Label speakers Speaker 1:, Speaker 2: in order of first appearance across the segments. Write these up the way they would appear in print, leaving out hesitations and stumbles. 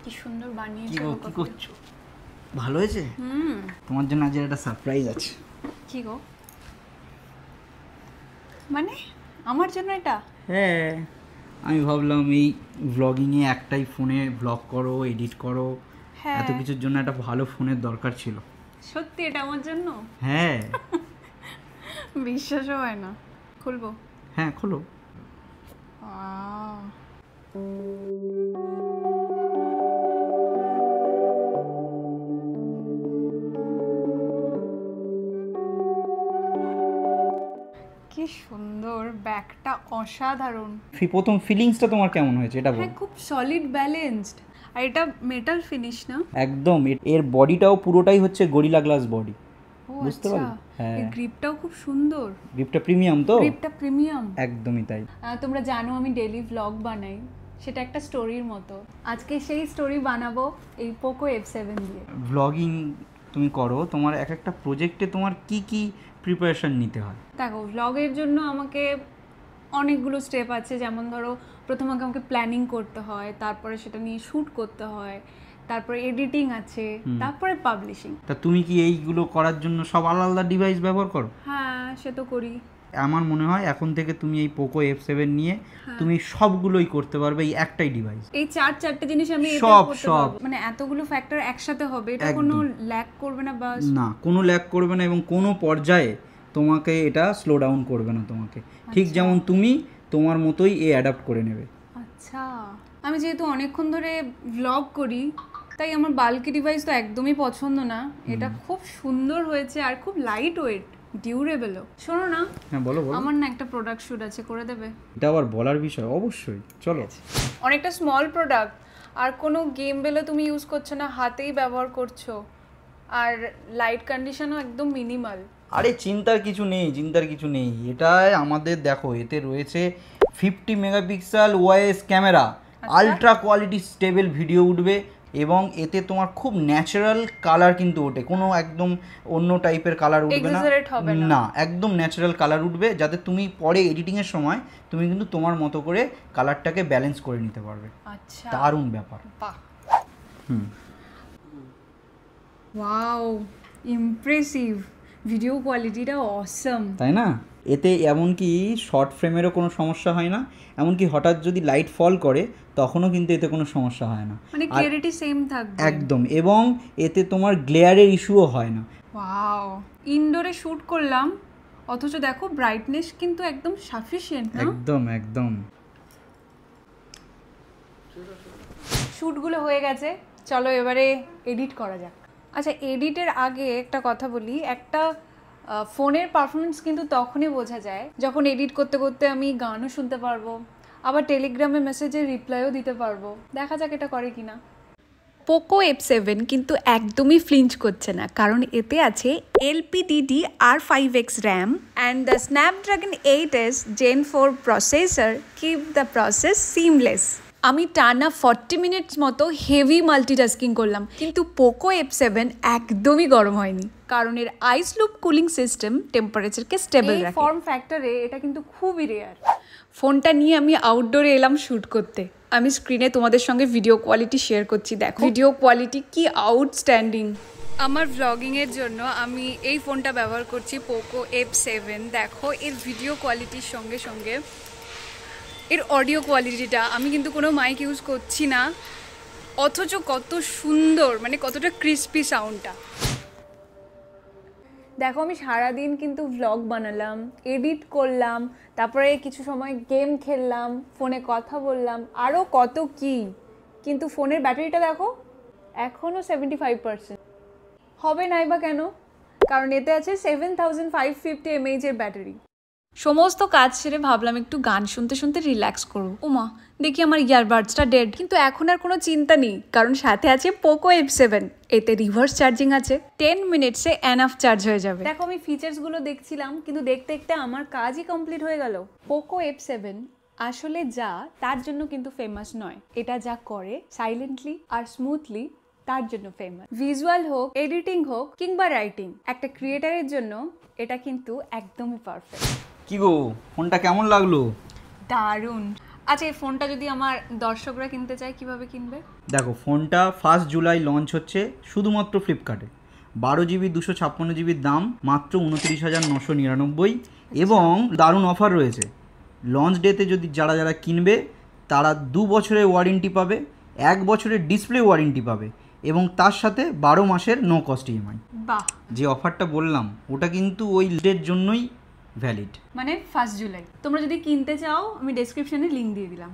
Speaker 1: কি সুন্দর বানিয়েছো।
Speaker 2: কি করছো? ভালো হয়েছে? তোমার জন্য আজ একটা সারপ্রাইজ আছে।
Speaker 1: কি গো? মানে আমার জন্য এটা?
Speaker 2: হ্যাঁ, আমি ভাবলাম এই ব্লগিংয়ে একটাই ফোনে ব্লগ করো, এডিট করো, এত কিছুর জন্য একটা ভালো ফোনের দরকার ছিল।
Speaker 1: সত্যি এটা আমার জন্য?
Speaker 2: হ্যাঁ।
Speaker 1: বিশ্বাসও হয় না। খুলবো?
Speaker 2: হ্যাঁ খোলো।
Speaker 1: কি সুন্দর, ব্যাগটা অসাধারণ।
Speaker 2: প্রথম ফিলিংসটা তোমার কেমন হয়েছে এটা বলো?
Speaker 1: হ্যাঁ, খুব সলিড ব্যালেন্সড। আর এটা মেটাল ফিনিশ না?
Speaker 2: একদম। এর বডিটাও পুরোটাই হচ্ছে গরিলা গ্লাস বডি। বুঝতে পারলে?
Speaker 1: হ্যাঁ, এই গ্রিপটাও খুব সুন্দর।
Speaker 2: গ্রিপটা প্রিমিয়াম তো?
Speaker 1: গ্রিপটা প্রিমিয়াম,
Speaker 2: একদমই তাই।
Speaker 1: তোমরা জানো আমি ডেইলি ব্লগ বানাই, সেটা একটা স্টোরির মতো। আজকে সেই স্টোরি বানাবো এই পোকো F7 দিয়ে।
Speaker 2: ব্লগিং তুমি করো, তোমার এক একটা প্রজেক্টে তোমার কি কি প্রিপারেশন নিতে হয়?
Speaker 1: দেখো, ব্লগের জন্য আমাকে অনেকগুলো স্টেপ আছে। যেমন ধরো, প্রথমে আমাকে প্ল্যানিং করতে হয়, তারপরে সেটা নিয়ে শ্যুট করতে হয়, তারপরে এডিটিং আছে, তারপরে পাবলিশিং।
Speaker 2: তা তুমি কি এইগুলো করার জন্য সব আলাদা আলাদা ডিভাইস ব্যবহার করো?
Speaker 1: হ্যাঁ, সে তো করি।
Speaker 2: আমার মনে হয় এখন থেকে তুমি এই পোকো F7 নিয়ে তুমি সবগুলোই করতে পারবে এই একটাই ডিভাইস।
Speaker 1: এই চারটে জিনিস আমি
Speaker 2: সব
Speaker 1: মানে এতগুলো ফ্যাক্টর একসাথে হবে, এটা কোনো ল্যাগ করবে না? বাস না,
Speaker 2: কোনো ল্যাগ করবে না এবং কোনো পর্যায়ে তোমাকে এটা স্লো ডাউন করবে না তোমাকে। ঠিক যেমন তুমি তোমার মতোই অ্যাডাপ্ট করে নেবে।
Speaker 1: আচ্ছা, আমি যেহেতু অনেকক্ষণ ধরে ব্লগ করি, তাই আমার বাল্কি ডিভাইস তো একদমই পছন্দ না। এটা খুব সুন্দর হয়েছে আর খুব লাইট ওয়েট, ডিউরেবলও। শোনো না।
Speaker 2: হ্যাঁ বলো।
Speaker 1: আমার না একটা প্রোডাক্ট শুট আছে, করে দেবে?
Speaker 2: এটা আবার বলার বিষয়? অবশ্যই, চলো।
Speaker 1: অনেকটা স্মল প্রোডাক্ট, আর কোনো গেম বেলও তুমি ইউজ করছো না, হাতেই ব্যবহার করছো, আর লাইট কন্ডিশনও একদম মিনিমাল।
Speaker 2: আরে চিন্তার কিছু নেই। এটাই আমাদের, দেখো এতে রয়েছে 50 megapixel OIS camera, ultra quality stable video উঠবে এবং এতে তোমার খুব ন্যাচারাল কালার কিন্তু ওঠে, কোনো একদম অন্য টাইপের কালার উঠবে না, একদম ন্যাচারাল কালার উঠবে, যাতে তুমি পরে এডিটিংয়ের সময় তুমি কিন্তু তোমার মতো করে কালারটাকে ব্যালেন্স করে নিতে পারবে।
Speaker 1: আচ্ছা,
Speaker 2: দারুণ ব্যাপার।
Speaker 1: Wow, impressive. ভিডিও কোয়ালিটিটা অসাম,
Speaker 2: তাই না? এতে এমনকি শর্ট ফ্রেমেরও কোনো সমস্যা হয় না, এমনকি হঠাৎ যদি লাইট ফল করে তখনও কিন্তু এতে কোনো সমস্যা হয় না,
Speaker 1: মানে ক্লিয়ারিটি সেম থাকবে
Speaker 2: একদম। এবং এতে তোমার গ্লেয়ারের ইস্যুও হয় না।
Speaker 1: ওয়াও, ইনডোরে শ্যুট করলাম, অথচ দেখো ব্রাইটনেস কিন্তু একদম সাফিসিয়েন্ট না?
Speaker 2: একদম।
Speaker 1: শ্যুটগুলো হয়ে গেছে, চলো এবারে এডিট করা যাক। আচ্ছা, এডিটের আগে একটা কথা বলি, একটা ফোনের পারফরমেন্স কিন্তু তখনই বোঝা যায় যখন এডিট করতে করতে আমি গানও শুনতে পারবো, আবার টেলিগ্রামে মেসেজের রিপ্লাইও দিতে পারবো। দেখা যাক এটা করে কিনা। পোকো F7 কিন্তু একদমই ফ্লিঞ্চ করছে না, কারণ এতে আছে LPDDR5X RAM and the Snapdragon 8S Gen 4 processor keep the process seamless. আমি টানা 40 মিনিটস মতো হেভি মাল্টিটাস্কিং করলাম, কিন্তু পোকো F7 একদমই গরম হয়নি, কারণ এর আইস লুপ কুলিং সিস্টেম টেম্পারেচারকে স্টেবল রাখে। এই ফর্ম ফ্যাক্টরে এটা কিন্তু খুবই রেয়ার। ফোনটা নিয়ে আমি আউটডোরে এলাম শ্যুট করতে। আমি স্ক্রিনে তোমাদের সঙ্গে ভিডিও কোয়ালিটি শেয়ার করছি, দেখো ভিডিও কোয়ালিটি কি আউটস্ট্যান্ডিং। আমার ব্লগিংয়ের জন্য আমি এই ফোনটা ব্যবহার করছি, পোকো F7। দেখো এর ভিডিও কোয়ালিটির সঙ্গে সঙ্গে এর অডিও কোয়ালিটিটা, আমি কিন্তু কোনো মাইক ইউজ করছি না, অথচ কত সুন্দর, মানে কতটা ক্রিস্পি সাউন্ডটা। দেখো আমি সারাদিন কিন্তু ভ্লগ বানালাম, এডিট করলাম, তারপরে কিছু সময় গেম খেললাম, ফোনে কথা বললাম, আরও কত কি, কিন্তু ফোনের ব্যাটারিটা দেখো এখনও 75%। হবে নাই বা কেন? কারণ এতে আছে 7550 mAh এর ব্যাটারি। সমস্ত কাজ সেরে ভাবলাম একটু গান শুনতে শুনতে রিল্যাক্স করবো। ওমা, দেখি আমার ইয়ারবাডসটা ডেড, কিন্তু এখন আর কোনো চিন্তা নেই, কারণ সাথে আছে পোকো F7। এতে রিভার্স চার্জিং আছে, 10 মিনিটসে এনাফ চার্জ হয়ে যাবে। দেখো আমি ফিচার্সগুলো দেখছিলাম, কিন্তু দেখতে দেখতে আমার কাজই কমপ্লিট হয়ে গেল। পোকো F7 আসলে যা তার জন্য কিন্তু ফেমাস নয়, এটা যা করে সাইলেন্টলি আর স্মুথলি তার জন্য ফেমাস। ভিজুয়াল হোক, এডিটিং হোক কিংবা রাইটিং, একটা ক্রিয়েটারের জন্য এটা কিন্তু একদমই পারফেক্ট।
Speaker 2: কি গো, ফোনটা কেমন লাগলো?
Speaker 1: দারুণ। আচ্ছা এই ফোনটা যদি আমার দর্শকরা কিনতে চায় কিভাবে কিনবে?
Speaker 2: দেখো ফোনটা 1 জুলাই লঞ্চ হচ্ছে শুধুমাত্র ফ্লিপকার্টে। 12GB 256GBর দাম মাত্র 29,999 এবং দারুণ অফার রয়েছে। লঞ্চ ডেতে যদি যারা কিনবে তারা 2 বছরের ওয়ারেন্টি পাবে, 1 বছরের ডিসপ্লে ওয়ারেন্টি পাবে এবং তার সাথে 12 মাসের নো কস্ট ইএমআই।
Speaker 1: বাহ,
Speaker 2: যে অফারটা বললাম ওটা কিন্তু ওই ডের জন্যই ভ্যালিড,
Speaker 1: মানে 1 জুলাই। তোমরা যদি কিনতে চাও আমি ডেসক্রিপশনে লিংক দিয়ে দিলাম।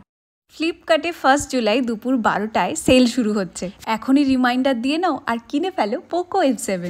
Speaker 1: ফ্লিপকার্টে 1 জুলাই দুপুর 12টায় সেল শুরু হচ্ছে। এখনই রিমাইন্ডার দিয়ে নাও আর কিনে ফেলো পোকো F7।